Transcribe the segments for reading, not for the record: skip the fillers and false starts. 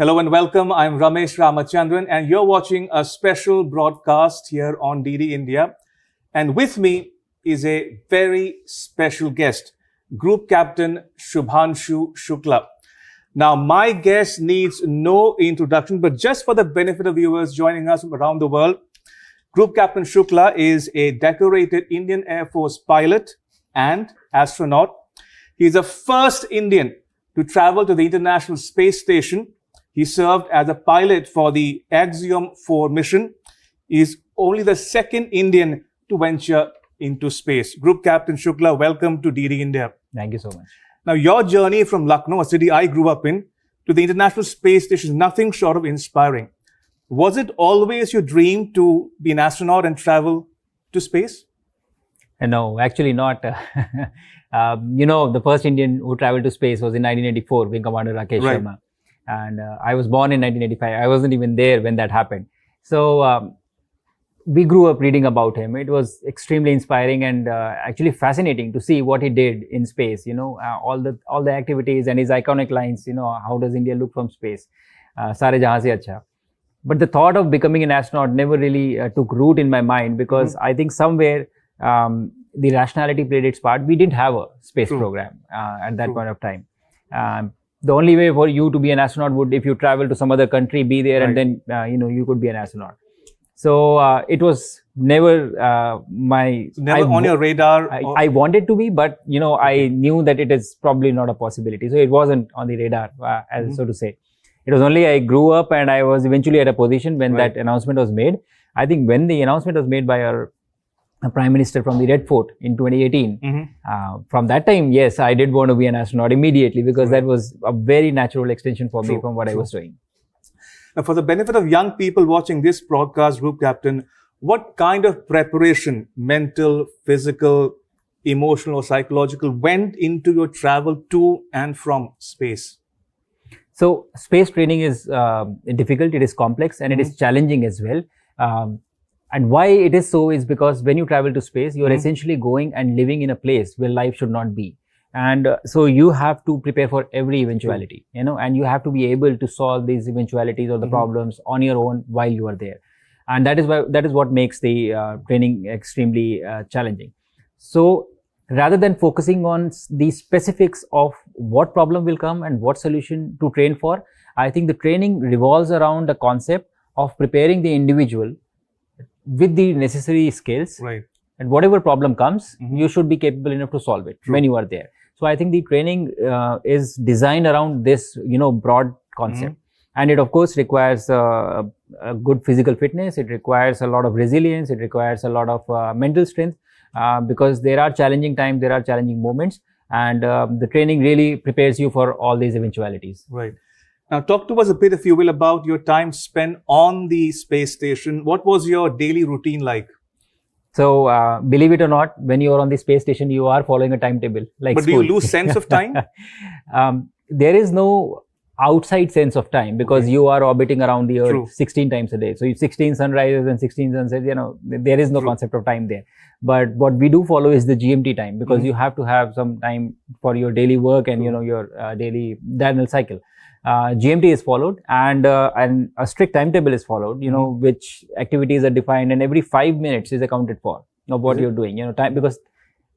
Hello and welcome. I'm Ramesh Ramachandran and you're watching a special broadcast here on DD India. And with me is a very special guest, Group Captain Shubhanshu Shukla. Now, my guest needs no introduction, but just for the benefit of viewers joining us from around the world, Group Captain Shukla is a decorated Indian Air Force pilot and astronaut. He is the first Indian to travel to the International Space Station. He served as a pilot for the Axiom-4 mission. He is only the second Indian to venture into space. Group Captain Shukla, welcome to DD India. Thank you so much. Now, your journey from Lucknow, a city I grew up in, to the International Space Station is nothing short of inspiring. Was it always your dream to be an astronaut and travel to space? No, actually not. The first Indian who traveled to space was in 1984, Wing Commander Rakesh Sharma. And I was born in 1985. I wasn't even there when that happened. So we grew up reading about him. It was extremely inspiring and actually fascinating to see what he did in space. All the activities and his iconic lines. How does India look from space? Sare jahan se acha. But the thought of becoming an astronaut never really took root in my mind because I think somewhere the rationality played its part. We didn't have a space program at that point of time. The only way for you to be an astronaut would if you travel to some other country, be there, and then you could be an astronaut. So it was never never on your radar. I wanted to be, but I knew that it is probably not a possibility. So it wasn't on the radar, so to say. It was only I grew up and I was eventually at a position when that announcement was made. I think when the announcement was made by our Prime Minister from the Red Fort in 2018, from that time, yes, I did want to be an astronaut immediately because that was a very natural extension for me from what I was doing. Now, for the benefit of young people watching this broadcast, Group Captain, what kind of preparation, mental, physical, emotional or psychological, went into your travel to and from space? So space training is difficult, it is complex and it is challenging as well. And why it is so is because when you travel to space, you are essentially going and living in a place where life should not be. And so you have to prepare for every eventuality, and you have to be able to solve these eventualities or the problems on your own while you are there. And that is what makes the training extremely challenging. So rather than focusing on the specifics of what problem will come and what solution to train for, I think the training revolves around the concept of preparing the individual with the necessary skills, and whatever problem comes, you should be capable enough to solve it when you are there. So I think the training is designed around this, broad concept, and it of course requires a good physical fitness. It requires a lot of resilience. It requires a lot of mental strength because there are challenging times, there are challenging moments, and the training really prepares you for all these eventualities. Right. Now, talk to us a bit, if you will, about your time spent on the space station. What was your daily routine like? So, believe it or not, when you are on the space station, you are following a timetable like But school. Do you lose sense of time? There is no outside sense of time because you are orbiting around the Earth 16 times a day. So, 16 sunrises and 16 sunsets, there is no concept of time there. But what we do follow is the GMT time because you have to have some time for your daily work and, your daily diurnal cycle. GMT is followed and a strict timetable is followed, which activities are defined and every 5 minutes is accounted for of what you're doing, time, because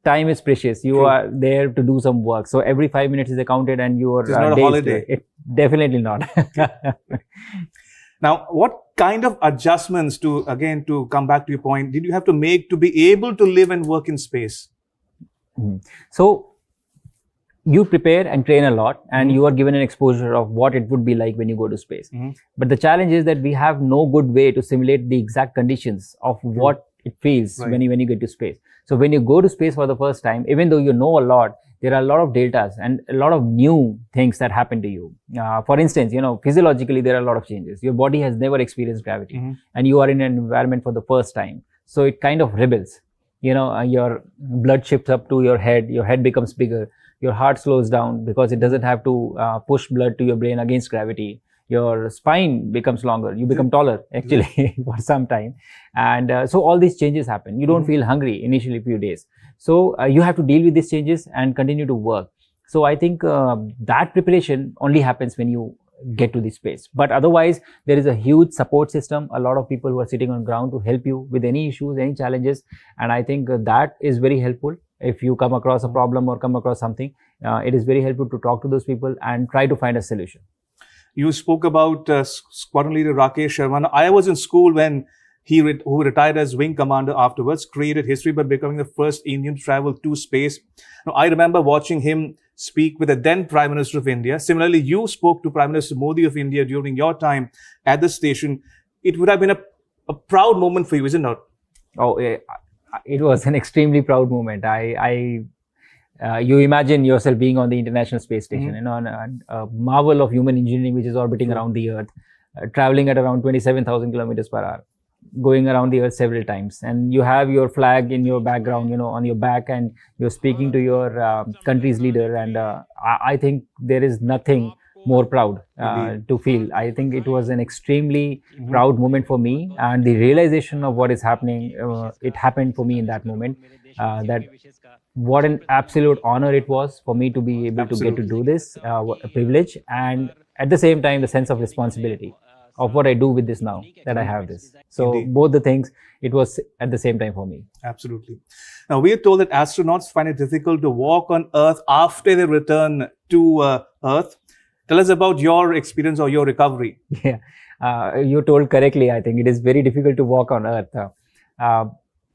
time is precious. You are there to do some work. So every 5 minutes is accounted and your it's not a holiday. Definitely not. Now, what kind of adjustments to come back to your point, did you have to make to be able to live and work in space? So, you prepare and train a lot and you are given an exposure of what it would be like when you go to space. But the challenge is that we have no good way to simulate the exact conditions of what it feels when you get to space. So when you go to space for the first time, even though you know a lot, there are a lot of deltas and a lot of new things that happen to you. For instance, physiologically, there are a lot of changes. Your body has never experienced gravity and you are in an environment for the first time. So it kind of rebels. Your blood shifts up to your head becomes bigger. Your heart slows down because it doesn't have to push blood to your brain against gravity. Your spine becomes longer. You become taller actually for some time. And so all these changes happen. You don't feel hungry initially few days. So you have to deal with these changes and continue to work. So I think that preparation only happens when you get to the space. But otherwise, there is a huge support system, a lot of people who are sitting on ground to help you with any issues, any challenges. And I think that is very helpful. If you come across a problem or come across something, it is very helpful to talk to those people and try to find a solution. You spoke about Squadron Leader Rakesh Sharma. I was in school when who retired as wing commander afterwards, created history by becoming the first Indian to travel to space. Now, I remember watching him speak with the then Prime Minister of India. Similarly, you spoke to Prime Minister Modi of India during your time at the station. It would have been a proud moment for you, isn't it? Oh, it was an extremely proud moment. You imagine yourself being on the International Space Station, a marvel of human engineering which is orbiting around the Earth, traveling at around 27,000 kilometers per hour, going around the Earth several times, and you have your flag in your background, on your back, and you're speaking to your country's leader. And I think there is nothing more proud to feel. I think it was an extremely proud moment for me, and the realization of what is happening, it happened for me in that moment. That what an absolute honor it was for me to be able to get to do this, a privilege, and at the same time the sense of responsibility of what I do with this now that I have this. So Indeed. Both the things, it was at the same time for me. Absolutely. Now, we are told that astronauts find it difficult to walk on Earth after they return to Earth. Tell us about your experience or your recovery. Yeah, you told correctly. I think it is very difficult to walk on Earth.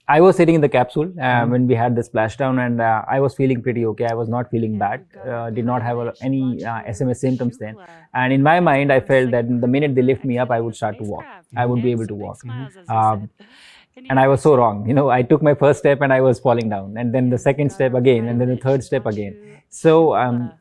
I was sitting in the capsule when we had the splashdown, and I was feeling pretty okay. I was not feeling bad, did not have any SMS symptoms then. And in my mind, I felt that the minute they lift me up, I would start to walk. I would be able to walk. And I was so wrong. I took my first step and I was falling down, and then the second step again, and then the third step again. So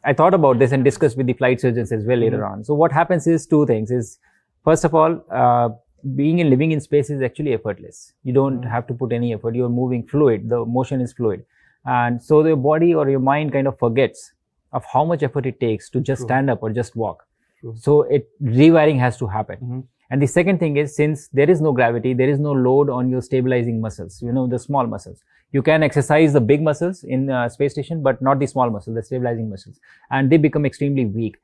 I thought about this and discussed with the flight surgeons as well later on. So what happens is two things. First of all, being and living in space is actually effortless. You don't have to put any effort. You're moving fluid. The motion is fluid. And so your body or your mind kind of forgets of how much effort it takes to just stand up or just walk. So rewiring has to happen. And the second thing is, since there is no gravity, there is no load on your stabilizing muscles, the small muscles. You can exercise the big muscles in space station, but not the small muscles, the stabilizing muscles. And they become extremely weak.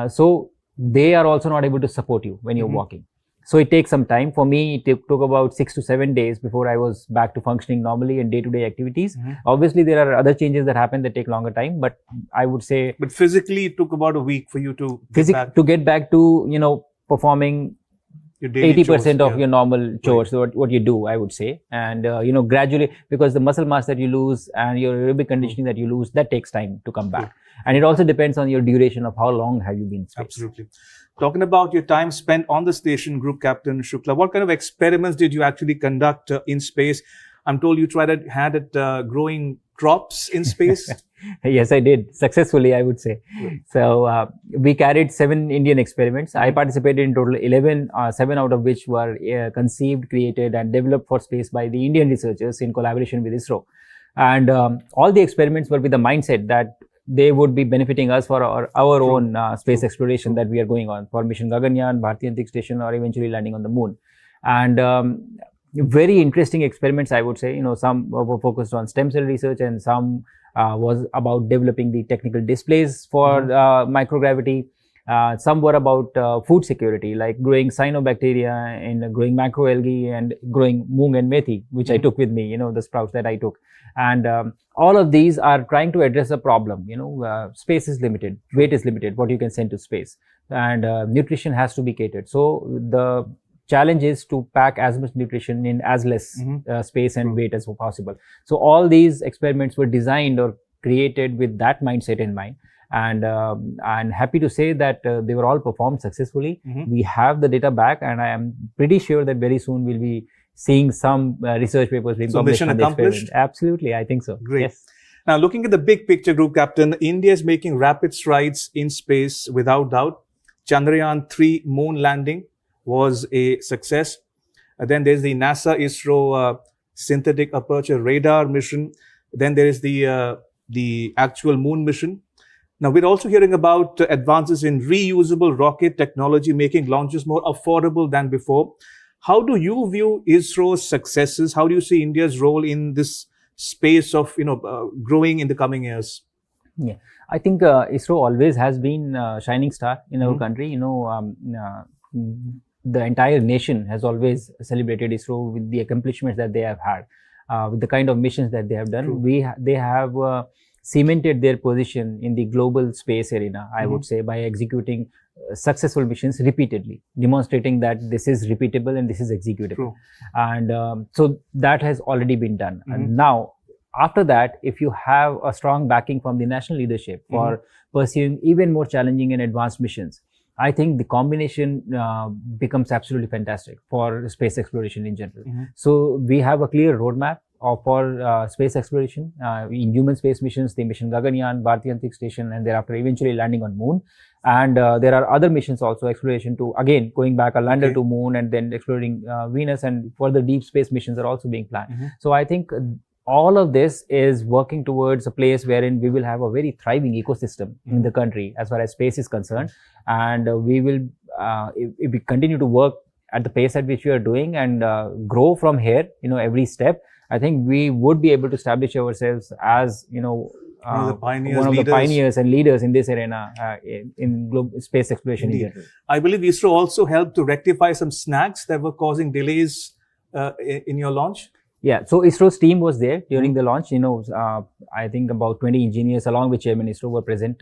So they are also not able to support you when you're walking. So it takes some time. For me, it took about 6 to 7 days before I was back to functioning normally in day-to-day activities. Obviously, there are other changes that happen that take longer time, but I would say... But physically, it took about a week for you to get back to, performing 80% of your normal chores, what you do, I would say. And, gradually, because the muscle mass that you lose and your aerobic conditioning that you lose, that takes time to come back. And it also depends on your duration of how long have you been in space. Absolutely. Talking about your time spent on the station, Group Captain Shukla, what kind of experiments did you actually conduct in space? I'm told you had it growing crops in space. Yes, I did. Successfully, I would say. So we carried 7 Indian experiments. I participated in total 11, 7 out of which were conceived, created and developed for space by the Indian researchers in collaboration with ISRO. And all the experiments were with the mindset that they would be benefiting us for our own space exploration that we are going on for Mission Gaganyaan, Bharatiya Antariksh Station, or eventually landing on the moon. And very interesting experiments, I would say. Some were focused on stem cell research, and some was about developing the technical displays for microgravity. Some were about food security, like growing cyanobacteria and growing macroalgae and growing moong and methi, which I took with me, the sprouts that I took. And all of these are trying to address a problem. Space is limited, weight is limited, what you can send to space, and nutrition has to be catered. So the challenge is to pack as much nutrition in as less space and weight as possible. So all these experiments were designed or created with that mindset in mind. And I'm happy to say that they were all performed successfully. We have the data back, and I am pretty sure that very soon we'll be seeing some research papers being published. So mission accomplished? Absolutely, I think so. Great. Yes. Now, looking at the big picture, Group Captain, India is making rapid strides in space without doubt. Chandrayaan-3 moon landing was a success. Then there's the NASA ISRO synthetic aperture radar mission. Then there is the actual moon mission. Now, we're also hearing about advances in reusable rocket technology, making launches more affordable than before. How do you view ISRO's successes? How do you see India's role in this space of, growing in the coming years? Yeah, I think ISRO always has been a shining star in our country. The entire nation has always celebrated ISRO with the accomplishments that they have had, with the kind of missions that they have done. They have cemented their position in the global space arena, I would say, by executing successful missions repeatedly, demonstrating that this is repeatable and this is executable. And so that has already been done. And now, after that, if you have a strong backing from the national leadership for pursuing even more challenging and advanced missions, I think the combination becomes absolutely fantastic for space exploration in general. So we have a clear roadmap for space exploration in human space missions, the Mission Gaganyaan, Bharatiya Antariksh Station, and thereafter eventually landing on Moon. And there are other missions also, exploration to, again, going back a lander to Moon and then exploring Venus, and further deep space missions are also being planned. So I think all of this is working towards a place wherein we will have a very thriving ecosystem in the country as far as space is concerned. And we will, if we continue to work at the pace at which we are doing and grow from here, every step, I think we would be able to establish ourselves as, one of the pioneers and leaders in this arena in global space exploration in general. I believe ISRO also helped to rectify some snags that were causing delays in your launch. Yeah, so ISRO's team was there during the launch. I think about 20 engineers along with Chairman ISRO were present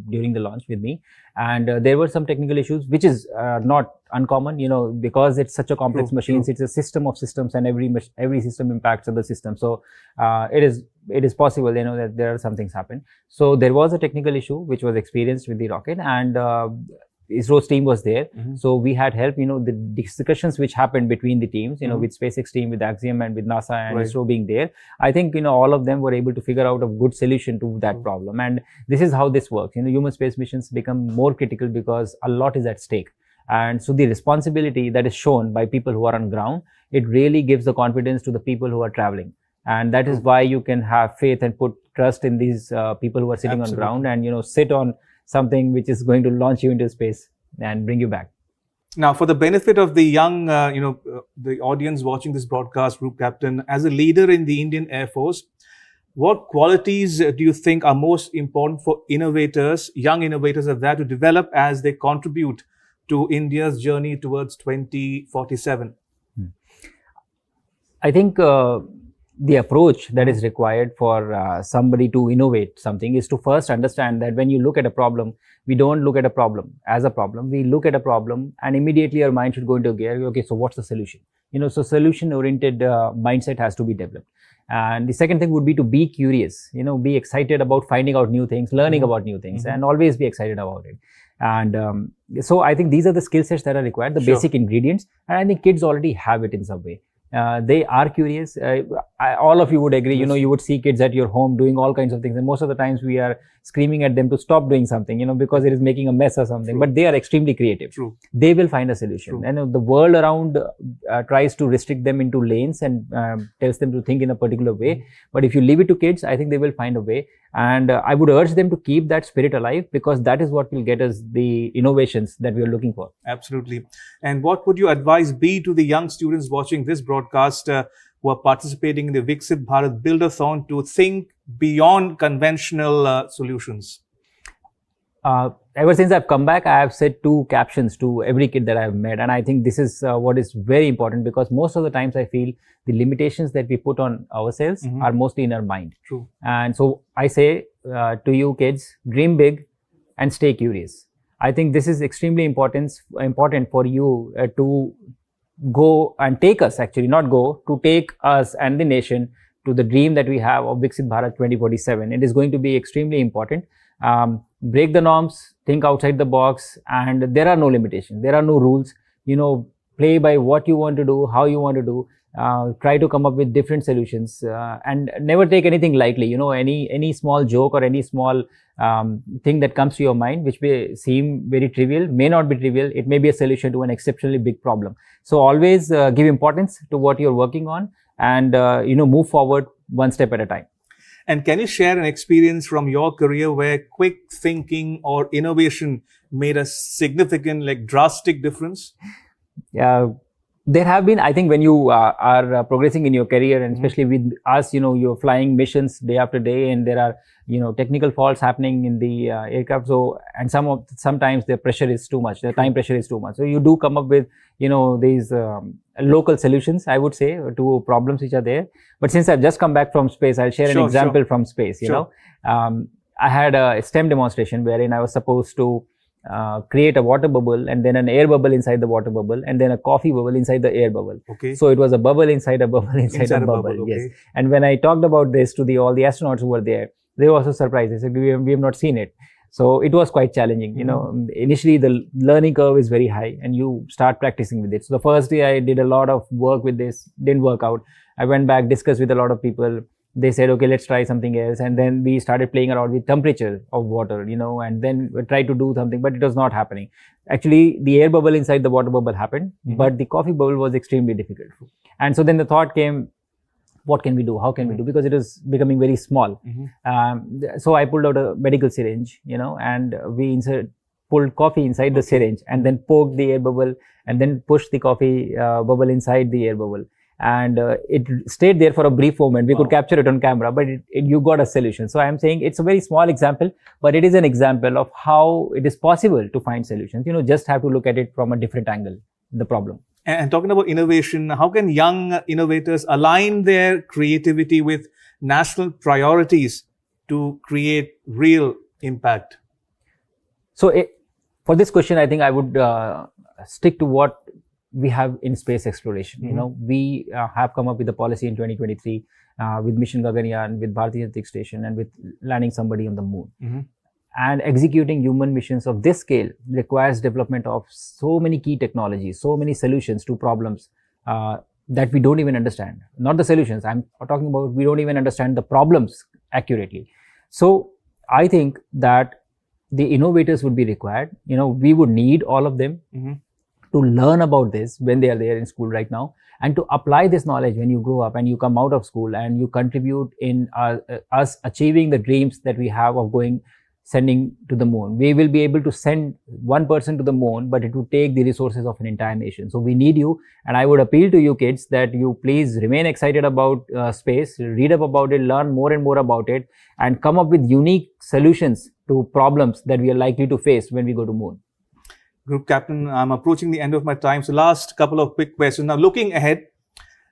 during the launch with me. And there were some technical issues, which is not uncommon, because it's such a complex machine. It's a system of systems, and every system impacts other systems. So it is possible, that there are some things happen. So there was a technical issue which was experienced with the rocket, and ISRO's team was there. So we had help, the discussions which happened between the teams, with SpaceX team, with Axiom and with NASA and ISRO being there. I think, all of them were able to figure out a good solution to that problem. And this is how this works. Human space missions become more critical because a lot is at stake. And so the responsibility that is shown by people who are on ground, it really gives the confidence to the people who are traveling. And that is why you can have faith and put trust in these people who are sitting on ground and, sit on something which is going to launch you into space and bring you back. Now, for the benefit of the young, the audience watching this broadcast, Group Captain, as a leader in the Indian Air Force, what qualities do you think are most important for innovators, young innovators of that, to develop as they contribute to India's journey towards 2047? I think the approach that is required for somebody to innovate something is to first understand that when you look at a problem, we don't look at a problem as a problem. We look at a problem and immediately our mind should go into gear. Okay, so what's the solution? So solution-oriented mindset has to be developed. And the second thing would be to be curious, be excited about finding out new things, learning about new things, and always be excited about it. And so I think these are the skill sets that are required, the basic ingredients. And I think kids already have it in some way. They are curious. All of you would agree, you would see kids at your home doing all kinds of things. And most of the times we are screaming at them to stop doing something, because it is making a mess or something. But they are extremely creative. They will find a solution. And the world around tries to restrict them into lanes and tells them to think in a particular way. But if you leave it to kids, I think they will find a way. And I would urge them to keep that spirit alive, because that is what will get us the innovations that we are looking for. Absolutely. And what would your advice be to the young students watching this broadcast who are participating in the Viksit Bharat Buildathon to think beyond conventional solutions? Ever since I've come back, I have said 2 captions to every kid that I've met. And I think this is what is very important, because most of the times I feel the limitations that we put on ourselves are mostly in our mind. And so I say to you kids, dream big and stay curious. I think this is extremely important for you to go and take us, actually not go, to take us and the nation to the dream that we have of Viksit Bharat 2047. It is going to be extremely important. Break the norms, think outside the box, and there are no limitations. There are no rules. Play by what you want to do, how you want to do. Try to come up with different solutions, and never take anything lightly. Any small joke or any small thing that comes to your mind, which may seem very trivial, may not be trivial. It may be a solution to an exceptionally big problem. So always give importance to what you're working on, and move forward one step at a time. And can you share an experience from your career where quick thinking or innovation made a significant, drastic difference? There have been, I think, when you are progressing in your career, and especially with us, you're flying missions day after day, and there are, technical faults happening in the aircraft. So, and sometimes the pressure is too much, the time pressure is too much. So you do come up with, these local solutions, I would say, to problems which are there. But since I've just come back from space, I'll share an example from space. I had a STEM demonstration wherein I was supposed to create a water bubble, and then an air bubble inside the water bubble, and then a coffee bubble inside the air bubble. Okay. So it was a bubble inside a bubble inside a bubble. Okay. Yes. And when I talked about this to all the astronauts who were there, they were also surprised. They said, we have not seen it. So it was quite challenging. Initially the learning curve is very high, and you start practicing with it. So the first day I did a lot of work with this, didn't work out. I went back, discussed with a lot of people. They said, okay, let's try something else. And then we started playing around with temperature of water, and then we tried to do something, but it was not happening. Actually, the air bubble inside the water bubble happened, but the coffee bubble was extremely difficult. And so then the thought came, what can we do? How can we do? Because it is becoming very small. So I pulled out a medical syringe, and we pulled coffee inside the syringe, and then poked the air bubble, and then pushed the coffee bubble inside the air bubble. And it stayed there for a brief moment. We could capture it on camera, but you got a solution. So I'm saying it's a very small example, but it is an example of how it is possible to find solutions. Just have to look at it from a different angle, the problem. And talking about innovation, how can young innovators align their creativity with national priorities to create real impact? So for this question, I think I would stick to what we have in space exploration. We have come up with a policy in 2023 with Mission Gaganyaan, with Bharatiya Antariksh Station, and with landing somebody on the moon. And executing human missions of this scale requires development of so many key technologies, so many solutions to problems that we don't even understand. Not the solutions, I'm talking about we don't even understand the problems accurately. So I think that the innovators would be required. We would need all of them to learn about this when they are there in school right now, and to apply this knowledge when you grow up and you come out of school and you contribute in us achieving the dreams that we have of sending to the moon. We will be able to send one person to the moon, but it would take the resources of an entire nation. So we need you, and I would appeal to you kids that you please remain excited about space, read up about it, learn more and more about it, and come up with unique solutions to problems that we are likely to face when we go to moon. Group Captain, I'm approaching the end of my time. So last couple of quick questions. Now, looking ahead,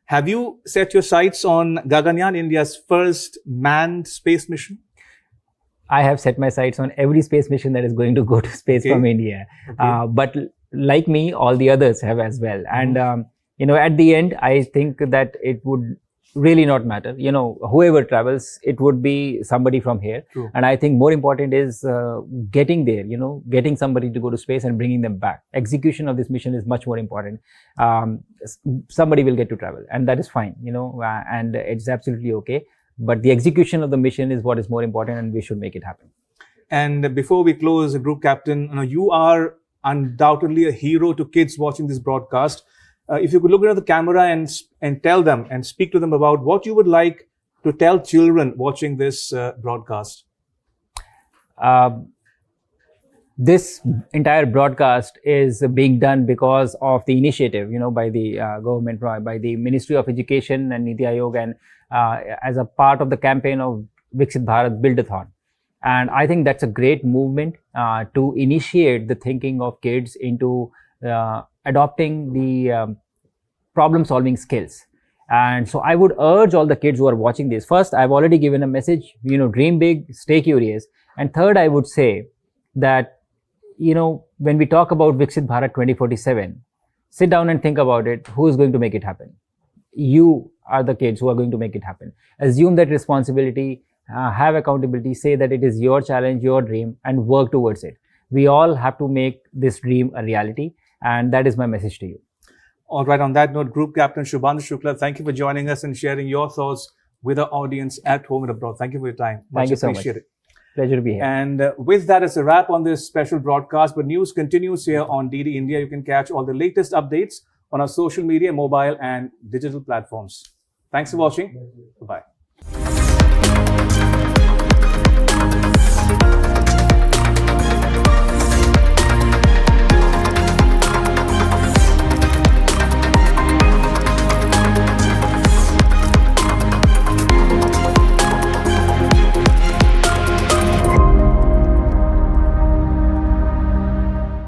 have you set your sights on Gaganyaan, India's first manned space mission? I have set my sights on every space mission that is going to go to space from India. But like me, all the others have as well. And, at the end, I think that it would really not matter. Whoever travels, it would be somebody from here. True. And I think more important is getting there, getting somebody to go to space and bringing them back. Execution of this mission is much more important. Somebody will get to travel, and that is fine, and it's absolutely okay. But the execution of the mission is what is more important, and we should make it happen. And before we close, Group Captain, you are undoubtedly a hero to kids watching this broadcast. If you could look into the camera and tell them and speak to them about what you would like to tell children watching this broadcast. This entire broadcast is being done because of the initiative, by the government, by the Ministry of Education and Niti Aayog, and as a part of the campaign of Viksit Bharat Buildathon. And I think that's a great movement to initiate the thinking of kids into adopting the problem-solving skills. And so I would urge all the kids who are watching this. First, I've already given a message, dream big, stay curious. And third, I would say that, when we talk about Viksit Bharat 2047, sit down and think about it. Who is going to make it happen? You are the kids who are going to make it happen. Assume that responsibility, have accountability, say that it is your challenge, your dream, and work towards it. We all have to make this dream a reality, and that is my message to you. All right, on that note, Group Captain Shubhanshu Shukla, thank you for joining us and sharing your thoughts with our audience at home and abroad. Thank you for your time. Thank you so much. Pleasure to be here. And with that, it's a wrap on this special broadcast. But news continues here on DD India. You can catch all the latest updates on our social media, mobile and digital platforms. Thanks for watching. Bye-bye.